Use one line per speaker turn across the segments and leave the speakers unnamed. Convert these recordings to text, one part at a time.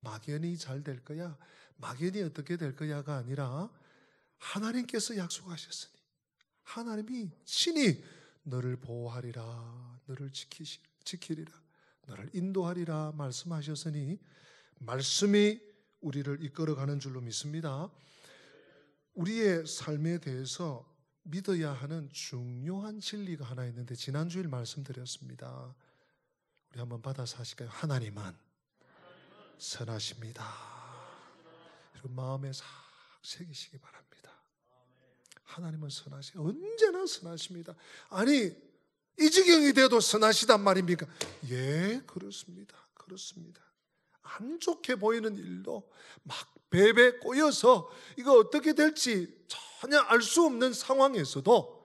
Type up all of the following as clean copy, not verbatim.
막연히 잘 될 거야, 막연히 어떻게 될 거야가 아니라 하나님께서 약속하셨으니, 하나님이 친히 너를 보호하리라, 너를 지키리라, 너를 인도하리라 말씀하셨으니 말씀이 우리를 이끌어가는 줄로 믿습니다. 우리의 삶에 대해서 믿어야 하는 중요한 진리가 하나 있는데 지난주일 말씀드렸습니다. 우리 한번 받아서 하실까요? 하나님은 선하십니다. 여러분 마음에 싹 새기시기 바랍니다. 하나님은 선하시다. 언제나 선하십니다. 아니 이 지경이 돼도 선하시단 말입니까? 예, 그렇습니다. 그렇습니다. 안 좋게 보이는 일도 막 배배 꼬여서 이거 어떻게 될지 전혀 알 수 없는 상황에서도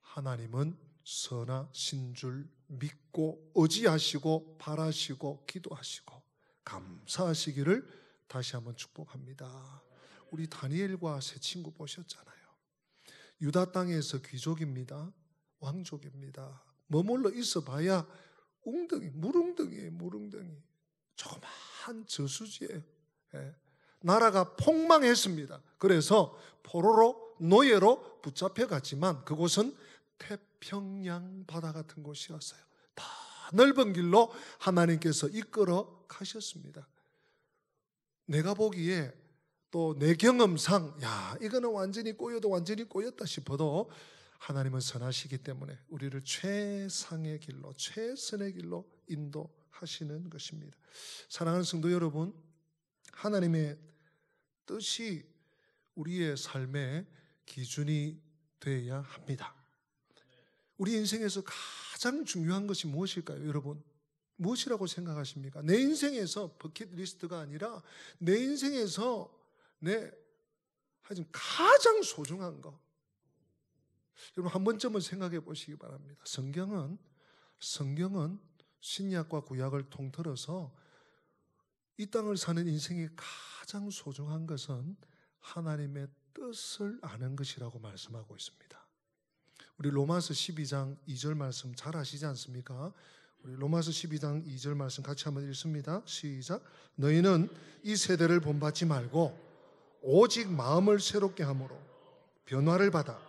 하나님은 선하신 줄 믿고 의지하시고 바라시고 기도하시고 감사하시기를 다시 한번 축복합니다. 우리 다니엘과 세 친구 보셨잖아요. 유다 땅에서 귀족입니다. 왕족입니다. 머물러 있어 봐야 웅덩이, 물웅덩이에요. 물웅덩이. 조그마한 저수지예요. 예. 나라가 폭망했습니다. 그래서 포로로 노예로 붙잡혀 갔지만 그곳은 태평양 바다 같은 곳이었어요. 다 넓은 길로 하나님께서 이끌어 가셨습니다. 내가 보기에 또 내 경험상 야 이거는 완전히 꼬여도 완전히 꼬였다 싶어도 하나님은 선하시기 때문에 우리를 최상의 길로 최선의 길로 인도하시는 것입니다. 사랑하는 성도 여러분, 하나님의 뜻이 우리의 삶의 기준이 되어야 합니다. 우리 인생에서 가장 중요한 것이 무엇일까요, 여러분? 무엇이라고 생각하십니까? 내 인생에서 버킷리스트가 아니라 내 인생에서 하여튼 가장 소중한 거. 여러분 한 번쯤은 생각해 보시기 바랍니다. 성경은 신약과 구약을 통틀어서 이 땅을 사는 인생의 가장 소중한 것은 하나님의 뜻을 아는 것이라고 말씀하고 있습니다. 우리 로마서 12장 2절 말씀 잘 아시지 않습니까? 우리 로마서 12장 2절 말씀 같이 한번 읽습니다. 시작. 너희는 이 세대를 본받지 말고 오직 마음을 새롭게 함으로 변화를 받아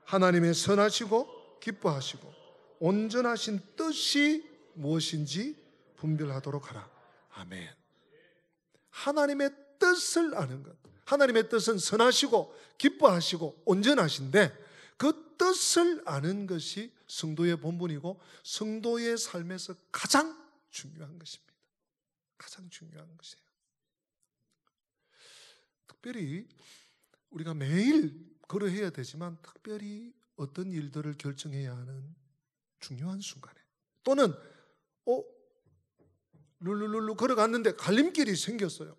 하나님의 선하시고 기뻐하시고 온전하신 뜻이 무엇인지 분별하도록 하라. 아멘. 하나님의 뜻을 아는 것. 하나님의 뜻은 선하시고 기뻐하시고 온전하신데 그 뜻을 아는 것이 성도의 본분이고 성도의 삶에서 가장 중요한 것입니다. 가장 중요한 것이에요. 특별히 우리가 매일 그러해야 되지만 특별히 어떤 일들을 결정해야 하는 중요한 순간에 또는 룰루룰루 걸어갔는데 갈림길이 생겼어요.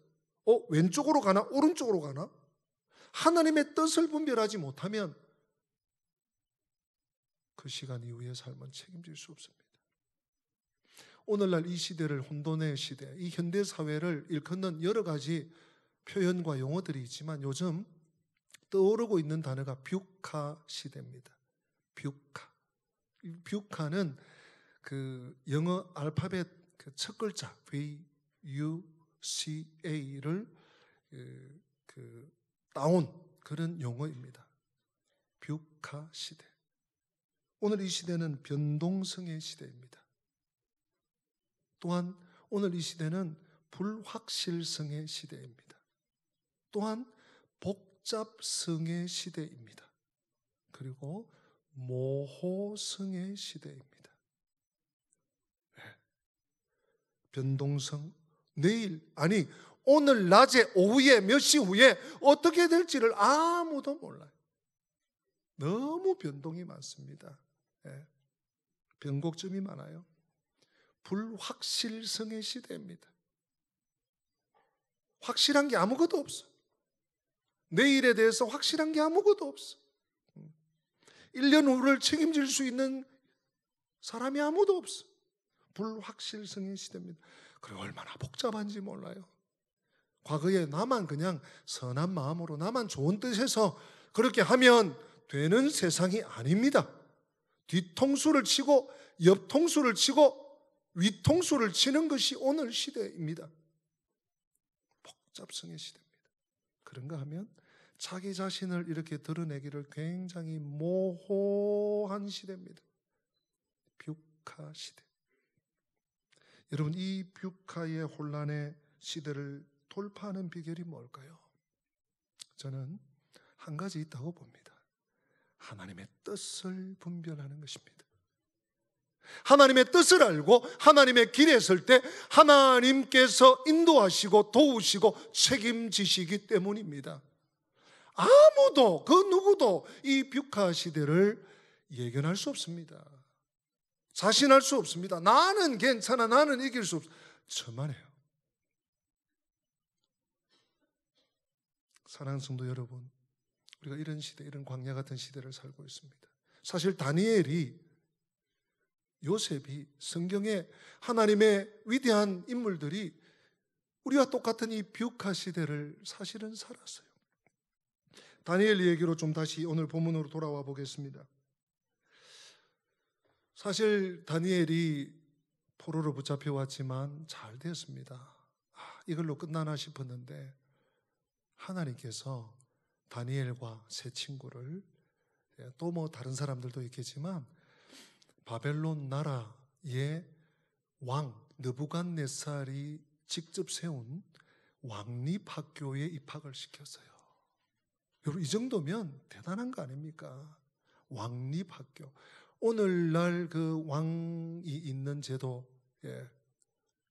왼쪽으로 가나 오른쪽으로 가나? 하나님의 뜻을 분별하지 못하면 그 시간 이후의 삶은 책임질 수 없습니다. 오늘날 이 시대를 혼돈의 시대, 이 현대 사회를 일컫는 여러 가지 표현과 용어들이 있지만 요즘 떠오르고 있는 단어가 뷰카 시대입니다. 뷰카는 그 영어 알파벳 그 첫 글자 VUCA를 따온 그런 용어입니다. 뷰카 시대. 오늘 이 시대는 변동성의 시대입니다. 또한 오늘 이 시대는 불확실성의 시대입니다. 또한 복잡성의 시대입니다. 그리고 모호성의 시대입니다. 변동성, 오늘 낮에 오후에 몇 시 후에 어떻게 될지를 아무도 몰라요. 너무 변동이 많습니다. 변곡점이 많아요. 불확실성의 시대입니다. 확실한 게 아무것도 없어. 내일에 대해서 확실한 게 아무것도 없어. 1년 후를 책임질 수 있는 사람이 아무도 없어. 불확실성의 시대입니다. 그리고 얼마나 복잡한지 몰라요. 과거에 나만 그냥 선한 마음으로 나만 좋은 뜻에서 그렇게 하면 되는 세상이 아닙니다. 뒤통수를 치고 옆통수를 치고 윗통수를 치는 것이 오늘 시대입니다. 잡성의 시대입니다. 그런가 하면 자기 자신을 이렇게 드러내기를 굉장히 모호한 시대입니다. 뷰카 시대. 여러분, 이 뷰카의 혼란의 시대를 돌파하는 비결이 뭘까요? 저는 한 가지 있다고 봅니다. 하나님의 뜻을 분별하는 것입니다. 하나님의 뜻을 알고 하나님의 길에 설 때 하나님께서 인도하시고 도우시고 책임지시기 때문입니다. 아무도 그 누구도 이 뷰카 시대를 예견할 수 없습니다. 자신할 수 없습니다. 나는 괜찮아, 나는 이길 수 없어. 저만 해요. 사랑하는 성도 여러분, 우리가 이런 시대, 이런 광야 같은 시대를 살고 있습니다. 사실 다니엘이, 요셉이, 성경에 하나님의 위대한 인물들이 우리와 똑같은 이 뷰카 시대를 사실은 살았어요. 다니엘 얘기로 좀 다시 오늘 본문으로 돌아와 보겠습니다. 사실 다니엘이 포로로 붙잡혀 왔지만 잘 되었습니다. 이걸로 끝나나 싶었는데 하나님께서 다니엘과 세 친구를, 또 뭐 다른 사람들도 있겠지만 바벨론 나라의 왕 느부갓네살이 직접 세운 왕립학교에 입학을 시켰어요. 여러분, 이 정도면 대단한 거 아닙니까? 왕립학교. 오늘날 그 왕이 있는 제도,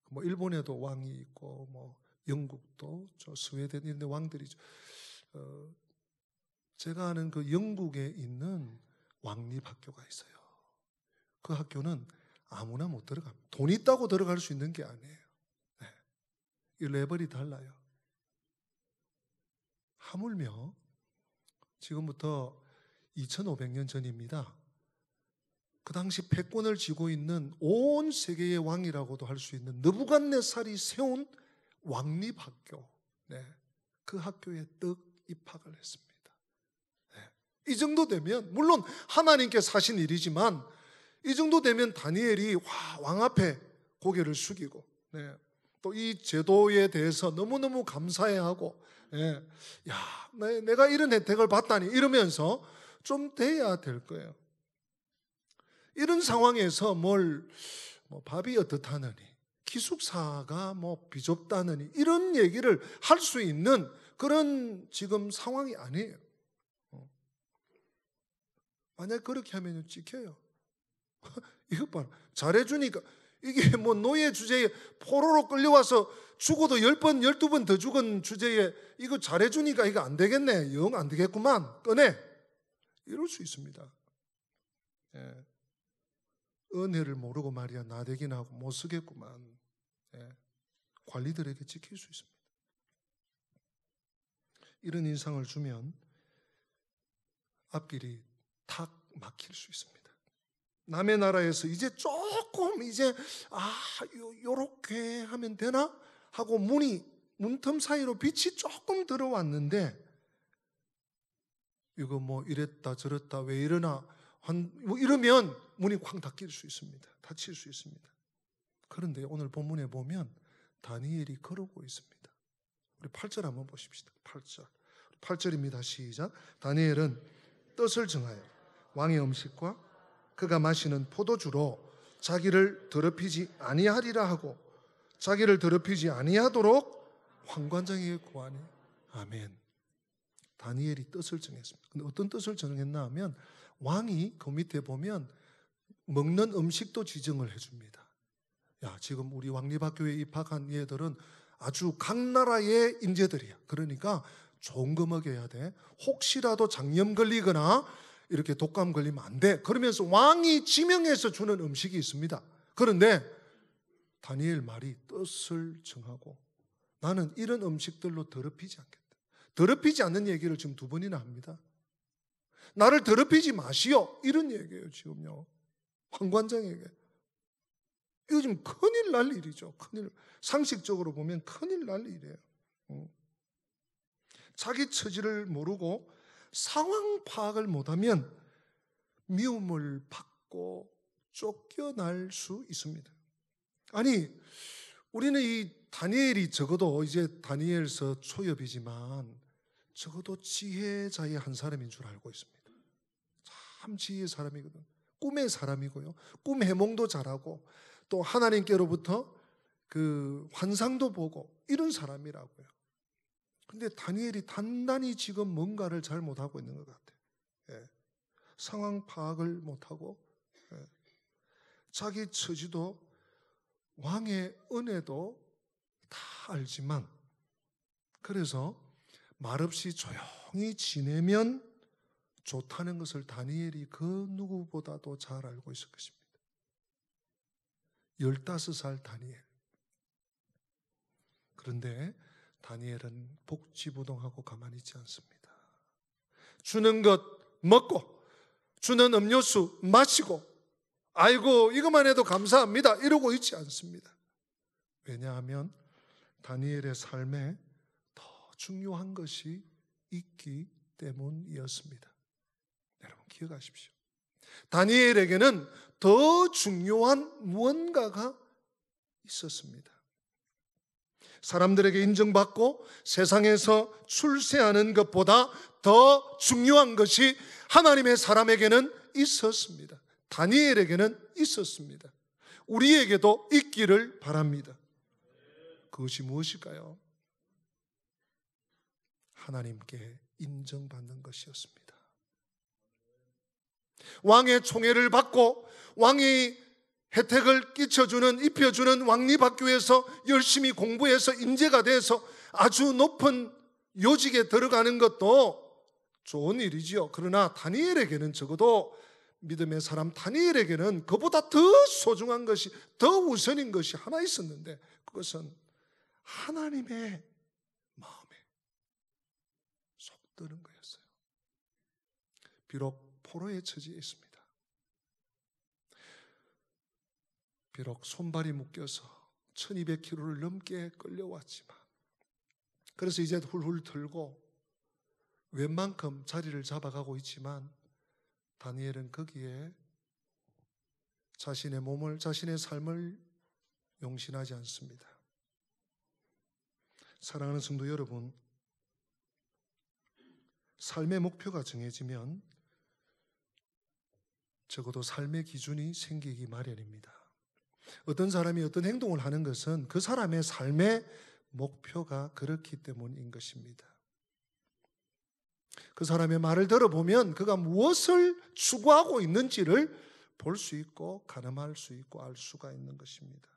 뭐 일본에도 왕이 있고, 뭐 영국도, 저 스웨덴 이런 데 왕들이죠. 제가 아는 그 영국에 있는 왕립학교가 있어요. 그 학교는 아무나 못 들어갑니다. 돈 있다고 들어갈 수 있는 게 아니에요. 이 레벨이 달라요. 하물며 지금부터 2500년 전입니다. 그 당시 패권을 쥐고 있는 온 세계의 왕이라고도 할 수 있는 느부갓네살이 세운 왕립학교, 그 학교에 떡 입학을 했습니다. 이 정도 되면, 물론 하나님께서 하신 일이지만 이 정도 되면 다니엘이 왕 앞에 고개를 숙이고, 또 이 제도에 대해서 너무너무 감사해하고, 야, 내가 이런 혜택을 받다니 이러면서 좀 돼야 될 거예요. 이런 상황에서 뭐 밥이 어떻다느니, 기숙사가 뭐 비좁다느니 이런 얘기를 할 수 있는 그런 지금 상황이 아니에요. 만약 그렇게 하면 찍혀요. 이것 봐, 잘해주니까. 이게 뭐 노예 주제에 포로로 끌려와서 죽어도 10번, 12번 더 죽은 주제에 이거 잘해주니까 이거 안 되겠네, 영 안 되겠구만, 꺼내, 이럴 수 있습니다. 은혜를 모르고 말이야 나대긴 하고 못 쓰겠구만. 관리들에게 찍힐 수 있습니다. 이런 인상을 주면 앞길이 탁 막힐 수 있습니다. 남의 나라에서 이제 조금 요렇게 하면 되나 하고 문틈 사이로 빛이 조금 들어왔는데, 이거 뭐 이랬다 저랬다 왜 이러나 뭐 이러면 문이 쾅 닫힐 수 있습니다. 닫힐 수 있습니다. 그런데 오늘 본문에 보면 다니엘이 그러고 있습니다. 우리 8절 한번 보십시다. 8절입니다. 시작. 다니엘은 뜻을 정하여 왕의 음식과 그가 마시는 포도주로 자기를 더럽히지 아니하리라 하고 자기를 더럽히지 아니하도록 환관장에게 구하니. 아멘. 다니엘이 뜻을 정했습니다. 근데 어떤 뜻을 정했나 하면 왕이 그 밑에 보면 먹는 음식도 지정을 해줍니다. 야, 지금 우리 왕립학교에 입학한 얘들은 아주 각 나라의 인재들이야. 그러니까 좋은 거 먹여야 돼. 혹시라도 장염 걸리거나 이렇게 독감 걸리면 안 돼. 그러면서 왕이 지명해서 주는 음식이 있습니다. 그런데 다니엘 말이 뜻을 정하고 나는 이런 음식들로 더럽히지 않겠다. 더럽히지 않는 얘기를 지금 2번이나 합니다. 나를 더럽히지 마시오, 이런 얘기예요. 지금요, 황관장에게. 이거 지금 큰일 날 일이죠. 상식적으로 보면 큰일 날 일이에요. 자기 처지를 모르고 상황 파악을 못하면 미움을 받고 쫓겨날 수 있습니다. 아니, 우리는 이 다니엘이 적어도 이제 다니엘서 초엽이지만 적어도 지혜자의 한 사람인 줄 알고 있습니다. 참 지혜의 사람이거든. 꿈의 사람이고요. 꿈 해몽도 잘하고 또 하나님께로부터 그 환상도 보고 이런 사람이라고요. 근데 다니엘이 단단히 지금 뭔가를 잘 못하고 있는 것 같아요. 예. 상황 파악을 못하고, 예. 자기 처지도 왕의 은혜도 다 알지만, 그래서 말없이 조용히 지내면 좋다는 것을 다니엘이 그 누구보다도 잘 알고 있을 것입니다. 15살 다니엘. 그런데 다니엘은 복지부동하고 가만히 있지 않습니다. 주는 것 먹고 주는 음료수 마시고 아이고 이것만 해도 감사합니다 이러고 있지 않습니다. 왜냐하면 다니엘의 삶에 더 중요한 것이 있기 때문이었습니다. 여러분 기억하십시오. 다니엘에게는 더 중요한 무언가가 있었습니다. 사람들에게 인정받고 세상에서 출세하는 것보다 더 중요한 것이 하나님의 사람에게는 있었습니다. 다니엘에게는 있었습니다. 우리에게도 있기를 바랍니다. 그것이 무엇일까요? 하나님께 인정받는 것이었습니다. 왕의 총애를 받고 왕이 혜택을 끼쳐주는, 입혀주는 왕립학교에서 열심히 공부해서 인재가 돼서 아주 높은 요직에 들어가는 것도 좋은 일이지요. 그러나 다니엘에게는, 적어도 믿음의 사람 다니엘에게는 그보다 더 소중한 것이, 더 우선인 것이 하나 있었는데, 그것은 하나님의 마음에 속드는 거였어요. 비록 포로의 처지에 있습니다. 비록 손발이 묶여서 1200km를 넘게 끌려왔지만, 그래서 이제 훌훌 털고 웬만큼 자리를 잡아가고 있지만, 다니엘은 거기에 자신의 몸을, 자신의 삶을 용신하지 않습니다. 사랑하는 성도 여러분, 삶의 목표가 정해지면 적어도 삶의 기준이 생기기 마련입니다. 어떤 사람이 어떤 행동을 하는 것은 그 사람의 삶의 목표가 그렇기 때문인 것입니다. 그 사람의 말을 들어보면 그가 무엇을 추구하고 있는지를 볼 수 있고 가늠할 수 있고 알 수가 있는 것입니다.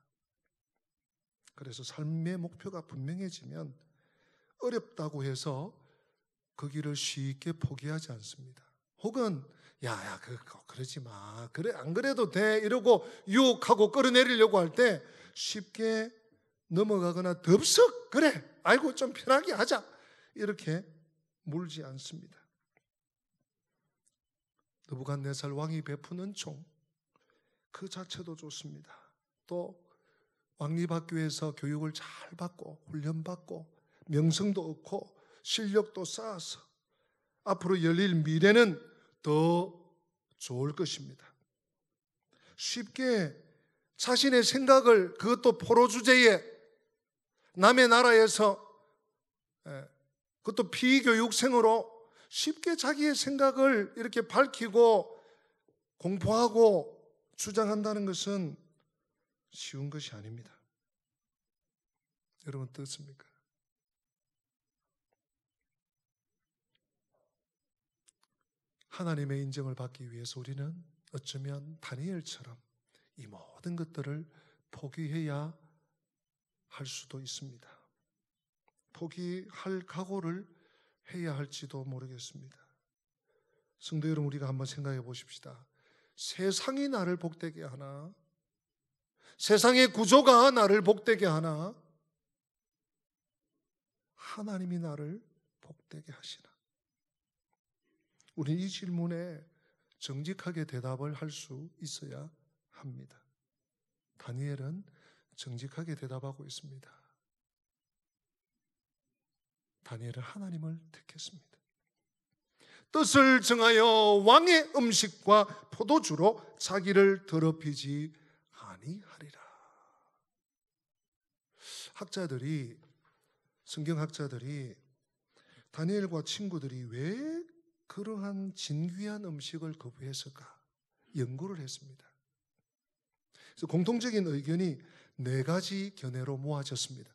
그래서 삶의 목표가 분명해지면 어렵다고 해서 그 길을 쉽게 포기하지 않습니다. 혹은 야 그러지 마, 그래 안 그래도 돼 이러고 유혹하고 끌어내리려고 할 때 쉽게 넘어가거나 덥석 그래 아이고 좀 편하게 하자 이렇게 물지 않습니다. 느부갓네살 왕이 베푸는 총 그 자체도 좋습니다. 또 왕립학교에서 교육을 잘 받고 훈련받고 명성도 얻고 실력도 쌓아서 앞으로 열릴 미래는 더 좋을 것입니다. 쉽게 자신의 생각을, 그것도 포로 주제에 남의 나라에서, 그것도 피교육생으로 쉽게 자기의 생각을 이렇게 밝히고 공포하고 주장한다는 것은 쉬운 것이 아닙니다. 여러분 어떻습니까? 하나님의 인정을 받기 위해서 우리는 어쩌면 다니엘처럼 이 모든 것들을 포기해야 할 수도 있습니다. 포기할 각오를 해야 할지도 모르겠습니다. 성도 여러분, 우리가 한번 생각해 보십시다. 세상이 나를 복되게 하나? 세상의 구조가 나를 복되게 하나? 하나님이 나를 복되게 하시나? 우리는 이 질문에 정직하게 대답을 할 수 있어야 합니다. 다니엘은 정직하게 대답하고 있습니다. 다니엘은 하나님을 택했습니다. 뜻을 정하여 왕의 음식과 포도주로 자기를 더럽히지 아니하리라. 성경학자들이 다니엘과 친구들이 왜 그러한 진귀한 음식을 거부했을까 연구를 했습니다. 그래서 공통적인 의견이 4가지 견해로 모아졌습니다.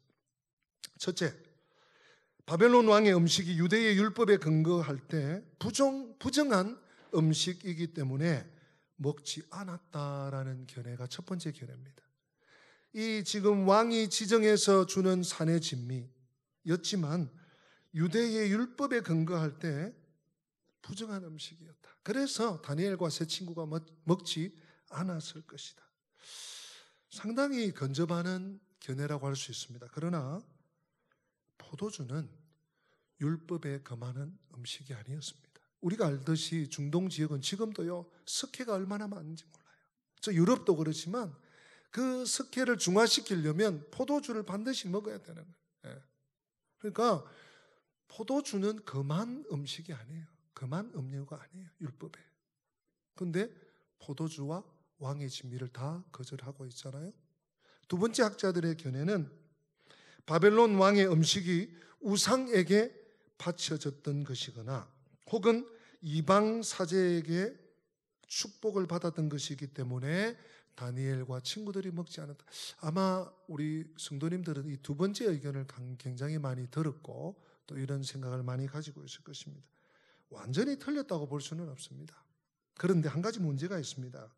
첫째, 바벨론 왕의 음식이 유대의 율법에 근거할 때 부정한 음식이기 때문에 먹지 않았다라는 견해가 첫 번째 견해입니다. 이 지금 왕이 지정해서 주는 산의 진미였지만 유대의 율법에 근거할 때 부정한 음식이었다. 그래서 다니엘과 세 친구가 먹지 않았을 것이다. 상당히 근접하는 견해라고 할 수 있습니다. 그러나 포도주는 율법에 금하는 음식이 아니었습니다. 우리가 알듯이 중동 지역은 지금도요 석회가 얼마나 많은지 몰라요. 저 유럽도 그렇지만 그 석회를 중화시키려면 포도주를 반드시 먹어야 되는 거예요. 그러니까 포도주는 금한 음식이 아니에요. 금한 음료가 아니에요. 율법에. 그런데 포도주와 왕의 진미를 다 거절하고 있잖아요. 두 번째 학자들의 견해는 바벨론 왕의 음식이 우상에게 바쳐졌던 것이거나 혹은 이방 사제에게 축복을 받았던 것이기 때문에 다니엘과 친구들이 먹지 않았다. 아마 우리 성도님들은 이 두 번째 의견을 굉장히 많이 들었고 또 이런 생각을 많이 가지고 있을 것입니다. 완전히 틀렸다고 볼 수는 없습니다. 그런데 한 가지 문제가 있습니다.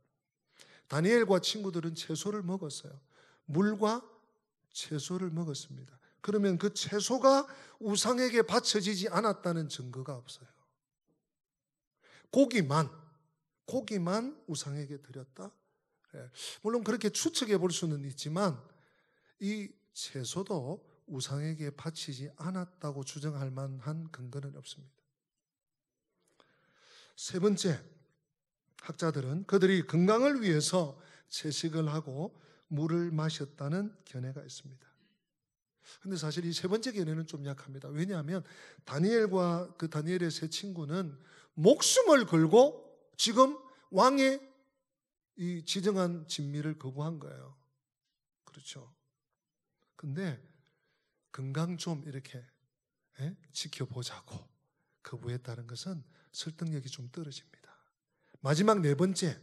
다니엘과 친구들은 채소를 먹었어요. 물과 채소를 먹었습니다. 그러면 그 채소가 우상에게 바쳐지지 않았다는 증거가 없어요. 고기만 우상에게 드렸다. 물론 그렇게 추측해 볼 수는 있지만 이 채소도 우상에게 바치지 않았다고 주장할 만한 근거는 없습니다. 세 번째, 학자들은 그들이 건강을 위해서 채식을 하고 물을 마셨다는 견해가 있습니다. 그런데 사실 이 세 번째 견해는 좀 약합니다. 왜냐하면 다니엘의 세 친구는 목숨을 걸고 지금 왕의 이 지정한 진미를 거부한 거예요. 그렇죠. 근데 건강 좀 이렇게 지켜보자고 거부했다는 것은 설득력이 좀 떨어집니다. 마지막 네 번째,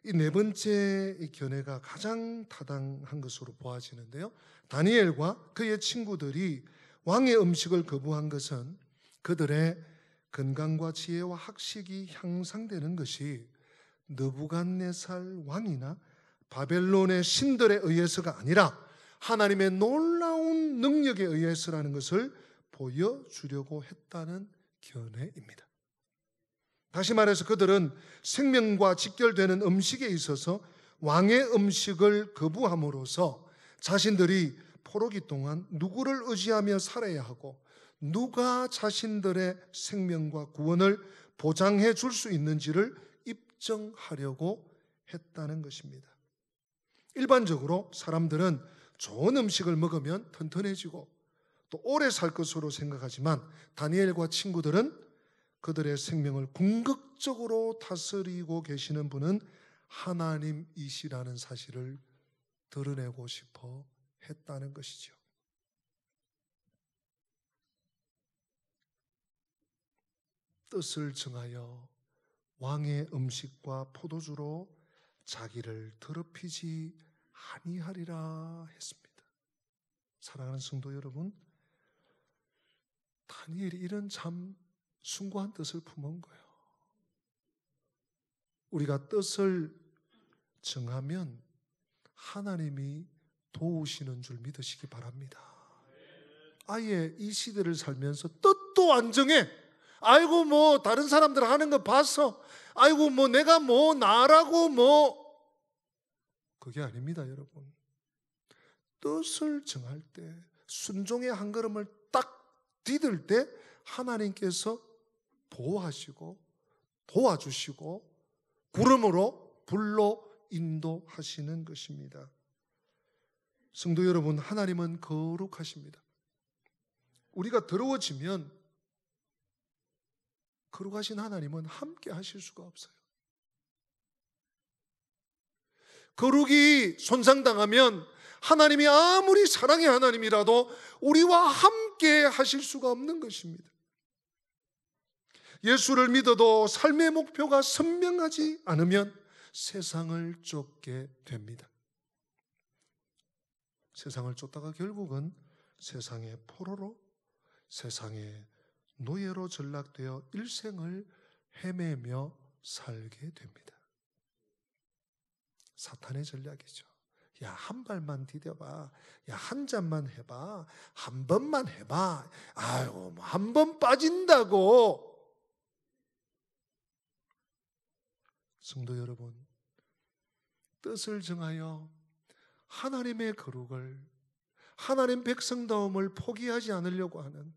이 네 번째 견해가 가장 타당한 것으로 보아지는데요. 다니엘과 그의 친구들이 왕의 음식을 거부한 것은 그들의 건강과 지혜와 학식이 향상되는 것이 느부갓네살 왕이나 바벨론의 신들에 의해서가 아니라 하나님의 놀라운 능력에 의해서라는 것을 보여주려고 했다는 견해입니다. 다시 말해서 그들은 생명과 직결되는 음식에 있어서 왕의 음식을 거부함으로써 자신들이 포로기 동안 누구를 의지하며 살아야 하고 누가 자신들의 생명과 구원을 보장해 줄 수 있는지를 입증하려고 했다는 것입니다. 일반적으로 사람들은 좋은 음식을 먹으면 튼튼해지고 또 오래 살 것으로 생각하지만 다니엘과 친구들은 그들의 생명을 궁극적으로 다스리고 계시는 분은 하나님이시라는 사실을 드러내고 싶어 했다는 것이죠. 뜻을 정하여 왕의 음식과 포도주로 자기를 더럽히지 아니하리라 했습니다. 사랑하는 성도 여러분, 다니엘이 이런 참 숭고한 뜻을 품은 거예요. 우리가 뜻을 정하면 하나님이 도우시는 줄 믿으시기 바랍니다. 아예 이 시대를 살면서 뜻도 안 정해. 아이고 뭐 다른 사람들 하는 거 봐서 아이고 뭐 내가 뭐 나라고 뭐 그게 아닙니다, 여러분. 뜻을 정할 때 순종의 한 걸음을 딱 디딜 때 하나님께서 보호하시고 도와주시고 구름으로 불로 인도하시는 것입니다. 성도 여러분, 하나님은 거룩하십니다. 우리가 더러워지면 거룩하신 하나님은 함께 하실 수가 없어요. 거룩이 손상당하면 하나님이 아무리 사랑의 하나님이라도 우리와 함께 하실 수가 없는 것입니다. 예수를 믿어도 삶의 목표가 선명하지 않으면 세상을 쫓게 됩니다. 세상을 쫓다가 결국은 세상의 포로로, 세상의 노예로 전락되어 일생을 헤매며 살게 됩니다. 사탄의 전략이죠. 야, 한 발만 디뎌봐. 야, 한 잔만 해봐. 한 번만 해봐. 아유, 한 번 빠진다고. 성도 여러분, 뜻을 정하여 하나님의 거룩을, 하나님 백성다움을 포기하지 않으려고 하는,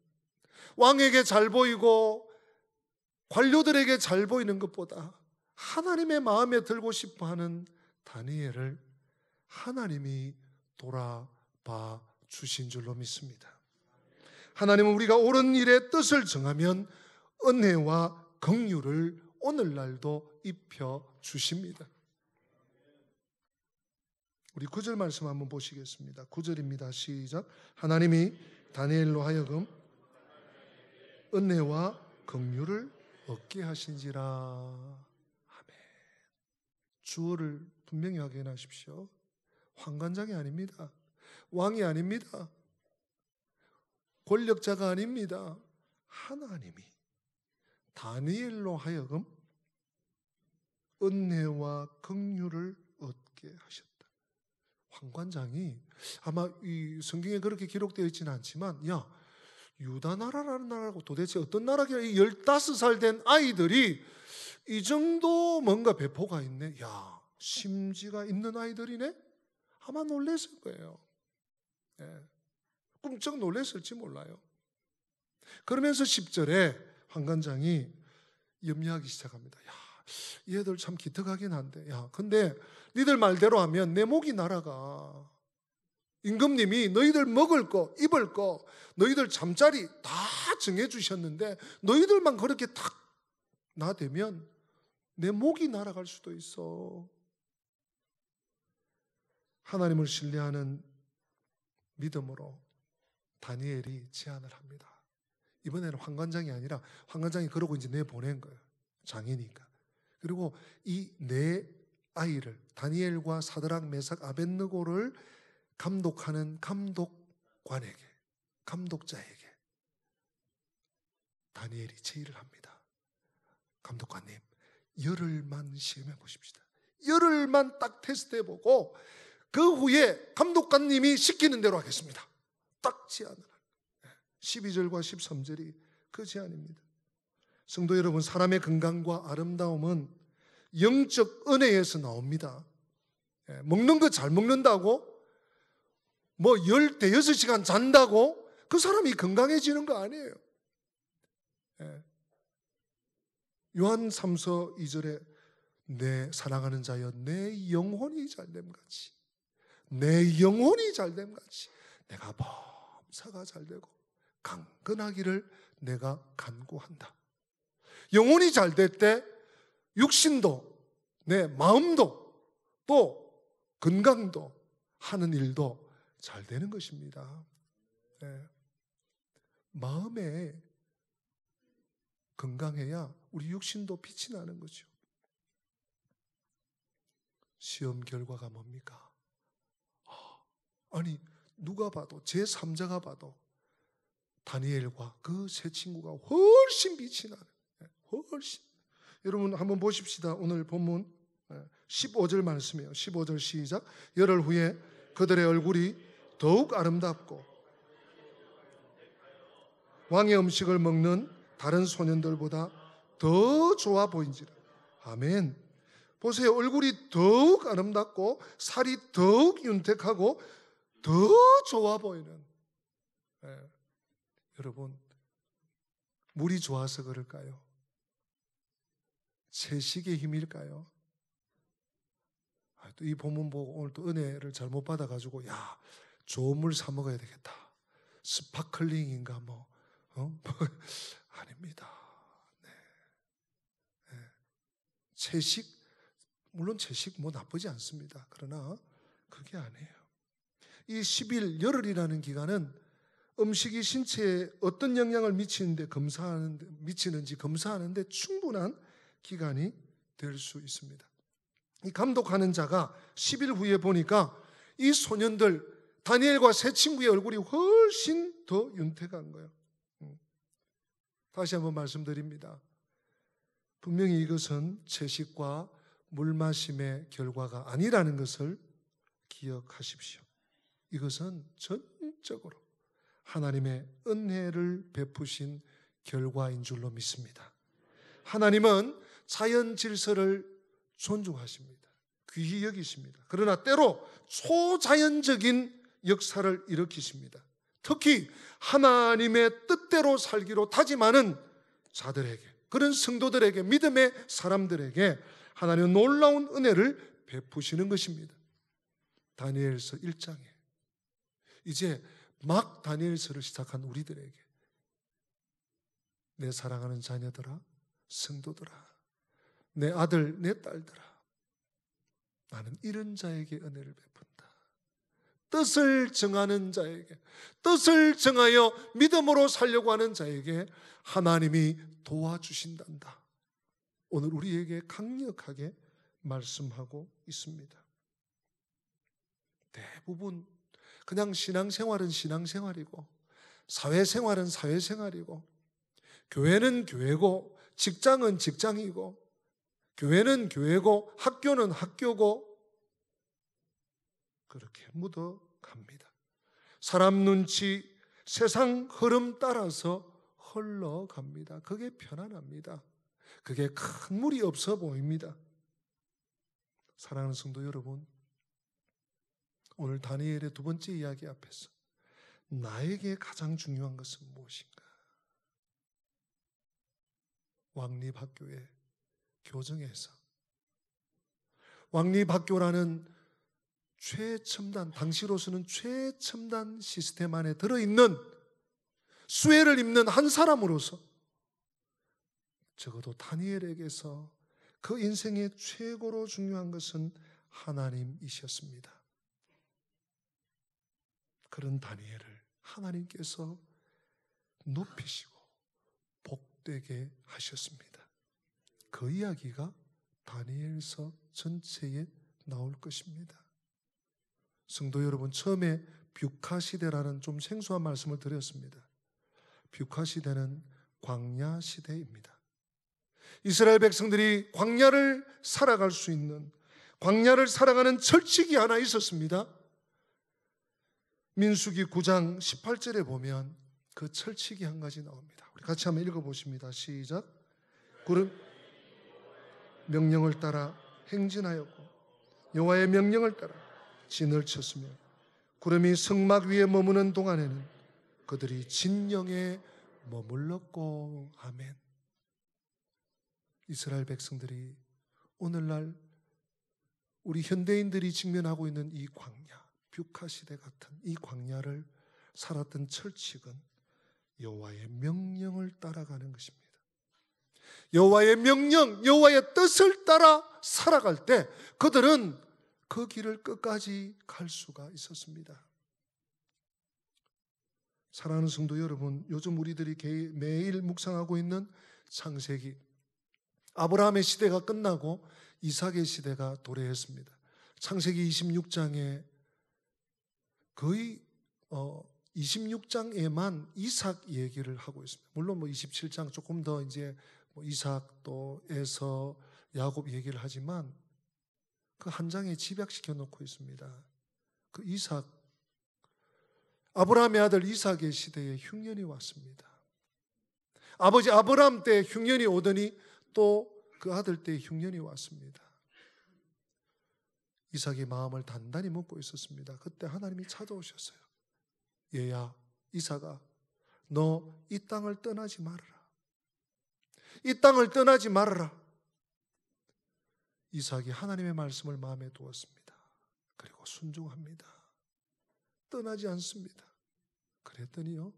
왕에게 잘 보이고 관료들에게 잘 보이는 것보다 하나님의 마음에 들고 싶어하는 다니엘을 하나님이 돌아봐 주신 줄로 믿습니다. 하나님은 우리가 옳은 일의 뜻을 정하면 은혜와 긍휼을 오늘날도 입혀 주십니다. 우리 9절 말씀 한번 보시겠습니다. 9절입니다. 시작. 하나님이 다니엘로 하여금 은혜와 긍휼을 얻게 하신지라. 아멘. 주어를 분명히 확인하십시오. 환관장이 아닙니다. 왕이 아닙니다. 권력자가 아닙니다. 하나님이 다니엘로 하여금 은혜와 긍휼을 얻게 하셨다. 환관장이 아마 이 성경에 그렇게 기록되어 있지는 않지만, 야, 유다 나라라는 나라고 도대체 어떤 나라길래 이 15살 된 아이들이 이 정도 뭔가 배포가 있네. 야, 심지가 있는 아이들이네? 아마 놀랐을 거예요. 예. 끔찍 놀랐을지 몰라요. 그러면서 10절에 환관장이 염려하기 시작합니다. 야, 얘들 참 기특하긴 한데, 야, 근데 니들 말대로 하면 내 목이 날아가. 임금님이 너희들 먹을 거, 입을 거, 너희들 잠자리 다 정해주셨는데 너희들만 그렇게 탁 나대면 내 목이 날아갈 수도 있어. 하나님을 신뢰하는 믿음으로 다니엘이 제안을 합니다. 이번에는 환관장이 아니라 환관장이 그러고 이제 내보낸 거예요. 장이니까. 그리고 이 네 아이를, 다니엘과 사드락, 메삭, 아벳느고를 감독하는 감독관에게, 감독자에게 다니엘이 제의를 합니다. 감독관님, 열흘만 시험해 보십시다. 열흘만 딱 테스트해 보고 그 후에 감독관님이 시키는 대로 하겠습니다. 딱 제안을. 12절과 13절이 그 제안입니다. 성도 여러분, 사람의 건강과 아름다움은 영적 은혜에서 나옵니다. 먹는 거 잘 먹는다고, 뭐 16시간 잔다고 그 사람이 건강해지는 거 아니에요. 요한 3서 2절에 내 사랑하는 자여 내 영혼이 잘됨같이, 내 영혼이 잘됨같이 내가 범사가 잘되고 강건하기를 내가 간구한다. 영혼이 잘될 때 육신도, 내 마음도, 또 건강도, 하는 일도 잘 되는 것입니다. 마음에 건강해야 우리 육신도 빛이 나는 거죠. 시험 결과가 뭡니까? 아니, 누가 봐도, 제3자가 봐도 다니엘과 그 세 친구가 훨씬 빛이 나는, 훨씬. 여러분 한번 보십시다. 오늘 본문 15절 말씀이에요. 15절 시작. 열흘 후에 그들의 얼굴이 더욱 아름답고 왕의 음식을 먹는 다른 소년들보다 더 좋아 보인지라. 아멘. 보세요. 얼굴이 더욱 아름답고 살이 더욱 윤택하고 더 좋아 보이는. 여러분, 물이 좋아서 그럴까요? 채식의 힘일까요? 또 이 본문 보고 오늘 또 은혜를 잘못 받아가지고, 야, 좋은 물 사 먹어야 되겠다. 스파클링인가 뭐, 아닙니다. 네. 채식, 물론 채식 뭐 나쁘지 않습니다. 그러나 그게 아니에요. 이 10일 열흘이라는 기간은 음식이 신체에 어떤 영향을 미치는지 검사하는데 충분한 기간이 될 수 있습니다. 이 감독하는 자가 10일 후에 보니까 이 소년들 다니엘과 세 친구의 얼굴이 훨씬 더 윤택한 거예요. 다시 한번 말씀드립니다. 분명히 이것은 채식과 물 마심의 결과가 아니라는 것을 기억하십시오. 이것은 전적으로 하나님의 은혜를 베푸신 결과인 줄로 믿습니다. 하나님은 자연 질서를 존중하십니다. 귀히 여기십니다. 그러나 때로 초자연적인 역사를 일으키십니다. 특히 하나님의 뜻대로 살기로 다짐하는 자들에게, 그런 성도들에게, 믿음의 사람들에게 하나님은 놀라운 은혜를 베푸시는 것입니다. 다니엘서 1장에 이제 막 다니엘서를 시작한 우리들에게 내 사랑하는 자녀들아, 성도들아, 내 아들, 내 딸들아, 나는 이런 자에게 은혜를 베푼다. 뜻을 정하는 자에게, 뜻을 정하여 믿음으로 살려고 하는 자에게 하나님이 도와주신단다. 오늘 우리에게 강력하게 말씀하고 있습니다. 대부분 그냥 신앙생활은 신앙생활이고, 사회생활은 사회생활이고, 교회는 교회고, 직장은 직장이고, 교회는 교회고, 학교는 학교고, 그렇게 묻어갑니다. 사람 눈치, 세상 흐름 따라서 흘러갑니다. 그게 편안합니다. 그게 큰 무리 없어 보입니다. 사랑하는 성도 여러분, 오늘 다니엘의 두 번째 이야기 앞에서 나에게 가장 중요한 것은 무엇인가? 왕립학교의 교정에서 왕립학교라는 최첨단, 당시로서는 최첨단 시스템 안에 들어있는 수혜를 입는 한 사람으로서 적어도 다니엘에게서 그 인생의 최고로 중요한 것은 하나님이셨습니다. 그런 다니엘을 하나님께서 높이시고 복되게 하셨습니다. 그 이야기가 다니엘서 전체에 나올 것입니다. 성도 여러분, 처음에 뷰카 시대라는 좀 생소한 말씀을 드렸습니다. 뷰카 시대는 광야 시대입니다. 이스라엘 백성들이 광야를 살아갈 수 있는, 광야를 살아가는 철칙이 하나 있었습니다. 민수기 9장 18절에 보면 그 철칙이 한 가지 나옵니다. 우리 같이 한번 읽어보십니다. 시작. 구름 명령을 따라 행진하였고 여호와의 명령을 따라 진을 쳤으며 구름이 성막 위에 머무는 동안에는 그들이 진영에 머물렀고. 아멘. 이스라엘 백성들이 오늘날 우리 현대인들이 직면하고 있는 이 광야, 뷰카 시대 같은 이 광야를 살았던 철칙은 여호와의 명령을 따라가는 것입니다. 여호와의 명령, 여호와의 뜻을 따라 살아갈 때 그들은 그 길을 끝까지 갈 수가 있었습니다. 사랑하는 성도 여러분, 요즘 우리들이 매일 묵상하고 있는 창세기, 아브라함의 시대가 끝나고 이삭의 시대가 도래했습니다. 창세기 26장에 거의 26장에만 이삭 얘기를 하고 있습니다. 물론 27장 조금 더 이제 이삭 또 에서 야곱 얘기를 하지만 그 한 장에 집약시켜 놓고 있습니다. 그 이삭, 아브라함의 아들 이삭의 시대에 흉년이 왔습니다. 아버지 아브라함 때 흉년이 오더니 또 그 아들 때 흉년이 왔습니다. 이삭이 마음을 단단히 먹고 있었습니다. 그때 하나님이 찾아오셨어요. 얘야, 이삭아, 너 이 땅을 떠나지 말아라. 이 땅을 떠나지 말아라. 이삭이 하나님의 말씀을 마음에 두었습니다. 그리고 순종합니다. 떠나지 않습니다. 그랬더니요,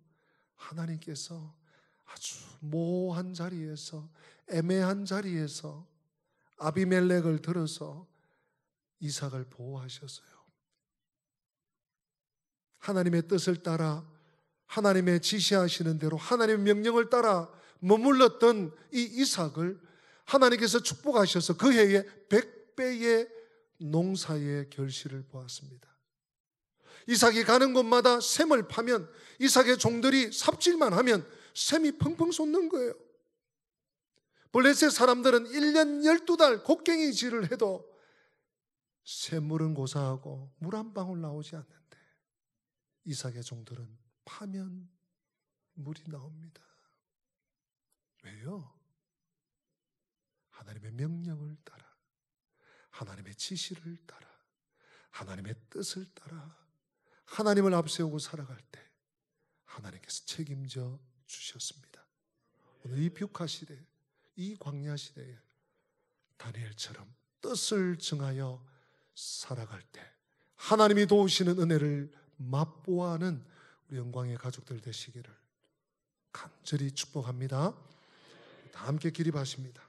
하나님께서 아주 모호한 자리에서, 애매한 자리에서 아비멜렉을 들어서 이삭을 보호하셨어요. 하나님의 뜻을 따라 하나님의 지시하시는 대로 하나님의 명령을 따라 머물렀던 이 이삭을 하나님께서 축복하셔서 그 해에 100배의 농사의 결실을 보았습니다. 이삭이 가는 곳마다 샘을 파면 이삭의 종들이 삽질만 하면 샘이 펑펑 솟는 거예요. 블레셋 사람들은 1년 12달 곡괭이질을 해도 샘물은 고사하고 물 한 방울 나오지 않는데 이삭의 종들은 파면 물이 나옵니다. 왜요? 하나님의 명령을 따라, 하나님의 지시를 따라, 하나님의 뜻을 따라 하나님을 앞세우고 살아갈 때 하나님께서 책임져 주셨습니다. 오늘 이 벽화 시대, 이 광야 시대에 다니엘처럼 뜻을 정하여 살아갈 때 하나님이 도우시는 은혜를 맛보아하는 우리 영광의 가족들 되시기를 간절히 축복합니다. 다 함께 기립하십니다.